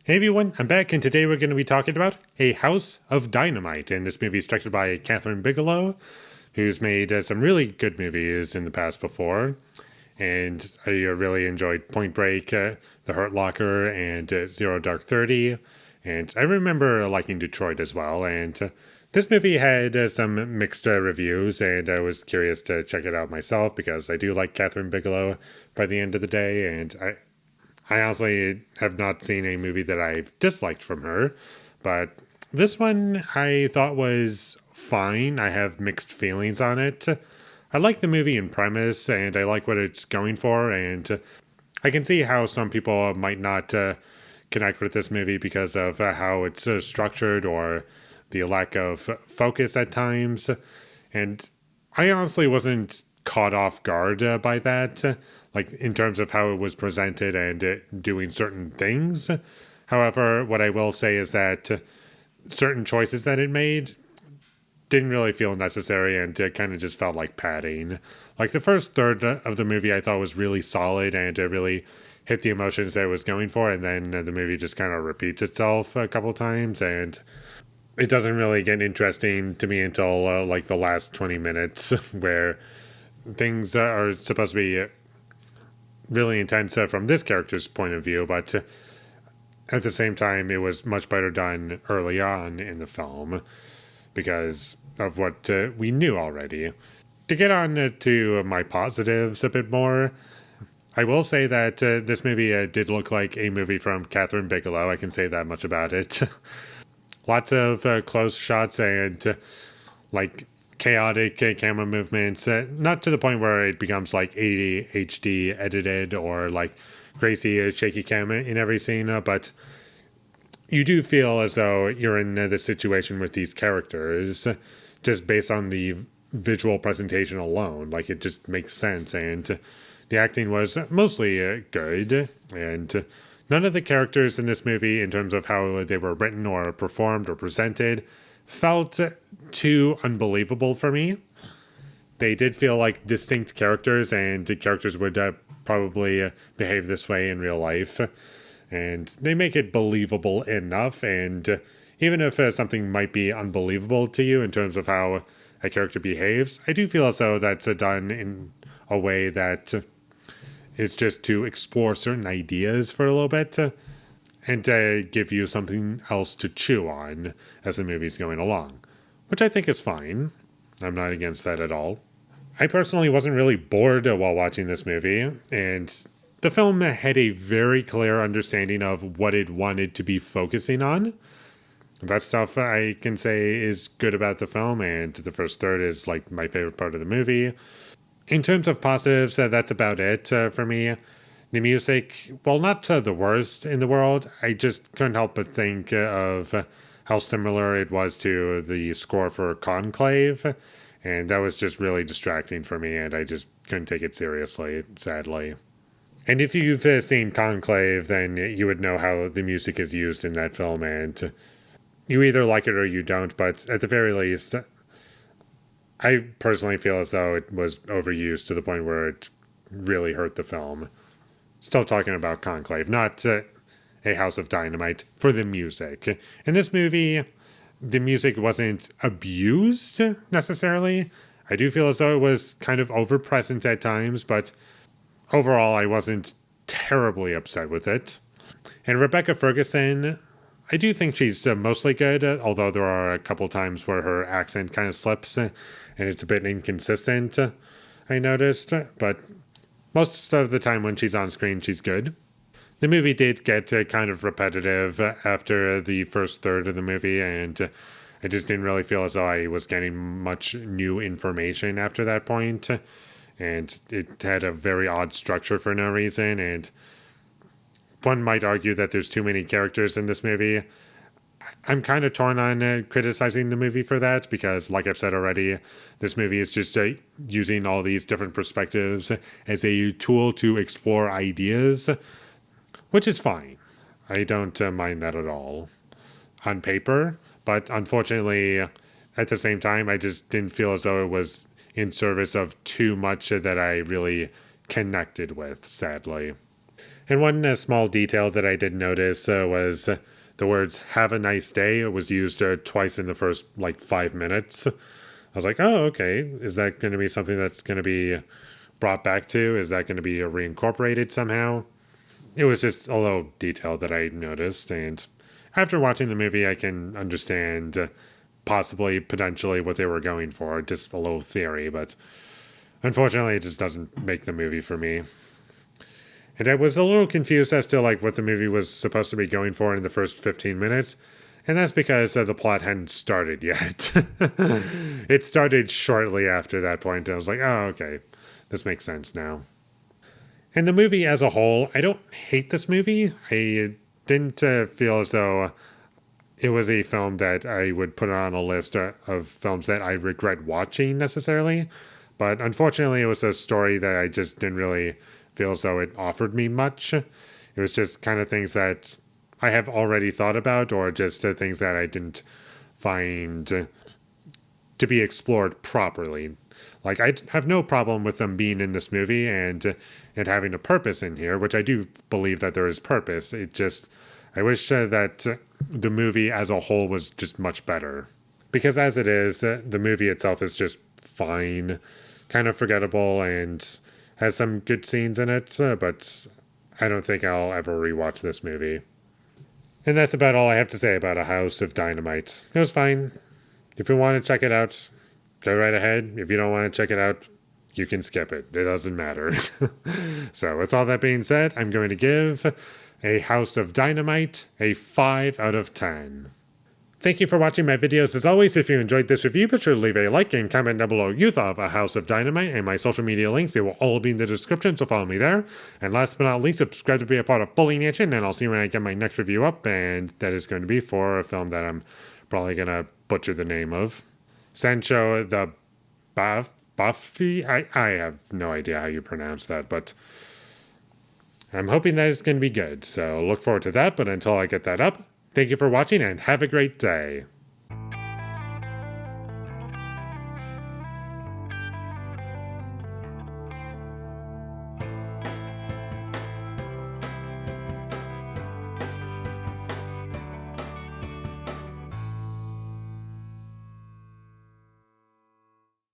Hey everyone, I'm back, and today we're going to be talking about A House of Dynamite. And this movie is directed by Catherine Bigelow, who's made some really good movies in the past before. And I really enjoyed Point Break, The Hurt Locker, and Zero Dark 30. And I remember liking Detroit as well. And this movie had some mixed reviews, and I was curious to check it out myself because I do like Catherine Bigelow by the end of the day. And I honestly have not seen a movie that I've disliked from her, but this one I thought was fine. I have mixed feelings on it. I like the movie in premise, and I like what it's going for, and I can see how some people might not connect with this movie because of how it's structured or the lack of focus at times. And I honestly wasn't caught off guard by that, like in terms of how it was presented and doing certain things. However, what I will say is that certain choices that it made didn't really feel necessary and kind of just felt like padding. Like the first third of the movie I thought was really solid and it really hit the emotions that it was going for, and then the movie just kind of repeats itself a couple times, and it doesn't really get interesting to me until like the last 20 minutes where things are supposed to be really intense from this character's point of view, but at the same time, it was much better done early on in the film because of what we knew already. To get on to my positives a bit more, I will say that this movie did look like a movie from Catherine Bigelow. I can say that much about it. Lots of close shots and like chaotic camera movements, not to the point where it becomes like ADHD edited or like crazy shaky camera in every scene, but you do feel as though you're in the situation with these characters just based on the visual presentation alone. Like it just makes sense, and the acting was mostly good, and none of the characters in this movie, in terms of how they were written or performed or presented, felt too unbelievable for me. They did feel like distinct characters, and the characters would probably behave this way in real life. And they make it believable enough, and even if something might be unbelievable to you in terms of how a character behaves, I do feel as though that's done in a way that is just to explore certain ideas for a little bit and give you something else to chew on as the movie's going along, which I think is fine. I'm not against that at all. I personally wasn't really bored while watching this movie, and the film had a very clear understanding of what it wanted to be focusing on. That stuff I can say is good about the film, and the first third is like my favorite part of the movie. In terms of positives, that's about it for me. The music, well, not the worst in the world. I just couldn't help but think of how similar it was to the score for Conclave, and that was just really distracting for me, and I just couldn't take it seriously, sadly. And if you've seen Conclave, then you would know how the music is used in that film, and you either like it or you don't, but at the very least, I personally feel as though it was overused to the point where it really hurt the film. Still talking about Conclave, not A House of Dynamite, for the music. In this movie, the music wasn't abused necessarily. I do feel as though it was kind of overpresent at times, but overall, I wasn't terribly upset with it. And Rebecca Ferguson, I do think she's mostly good, although there are a couple times where her accent kind of slips and it's a bit inconsistent, I noticed. But most of the time when she's on screen, she's good. The movie did get kind of repetitive after the first third of the movie, and I just didn't really feel as though I was getting much new information after that point. And it had a very odd structure for no reason, and one might argue that there's too many characters in this movie. I'm kind of torn on criticizing the movie for that because, like I've said already, this movie is just using all these different perspectives as a tool to explore ideas, which is fine. I don't mind that at all on paper, but unfortunately, at the same time, I just didn't feel as though it was in service of too much that I really connected with, sadly. And one small detail that I did notice was the words "Have a nice day." It was used twice in the first 5 minutes. I was like, oh, okay. Is that going to be something that's going to be brought back to? Is that going to be reincorporated somehow? It was just a little detail that I noticed. And after watching the movie, I can understand possibly, potentially what they were going for. Just a little theory, but unfortunately, it just doesn't make the movie for me. And I was a little confused as to what the movie was supposed to be going for in the first 15 minutes. And that's because the plot hadn't started yet. It started shortly after that point. And I was like, oh, okay, this makes sense now. And the movie as a whole, I don't hate this movie. I didn't feel as though it was a film that I would put on a list of films that I regret watching necessarily. But unfortunately, it was a story that I just didn't really feel as though it offered me much. It was just kind of things that I have already thought about, or just things that I didn't find to be explored properly. I have no problem with them being in this movie and it having a purpose in here, which I do believe that there is purpose. It just, I wish that the movie as a whole was just much better. Because as it is, the movie itself is just fine, kind of forgettable, and has some good scenes in it, but I don't think I'll ever rewatch this movie. And that's about all I have to say about A House of Dynamite. It was fine. If you want to check it out, go right ahead. If you don't want to check it out, you can skip it. It doesn't matter. So with all that being said, I'm going to give A House of Dynamite a 5 out of 10. Thank you for watching my videos. As always, if you enjoyed this review, be sure to leave a like and comment down below you thought of A House of Dynamite, and my social media links, they will all be in the description, so follow me there. And last but not least, subscribe to be a part of Foley Nation, and I'll see you when I get my next review up, and that is going to be for a film that I'm probably going to butcher the name of. Sancho the Buffy? I have no idea how you pronounce that, but I'm hoping that it's going to be good, so look forward to that. But until I get that up, thank you for watching and have a great day.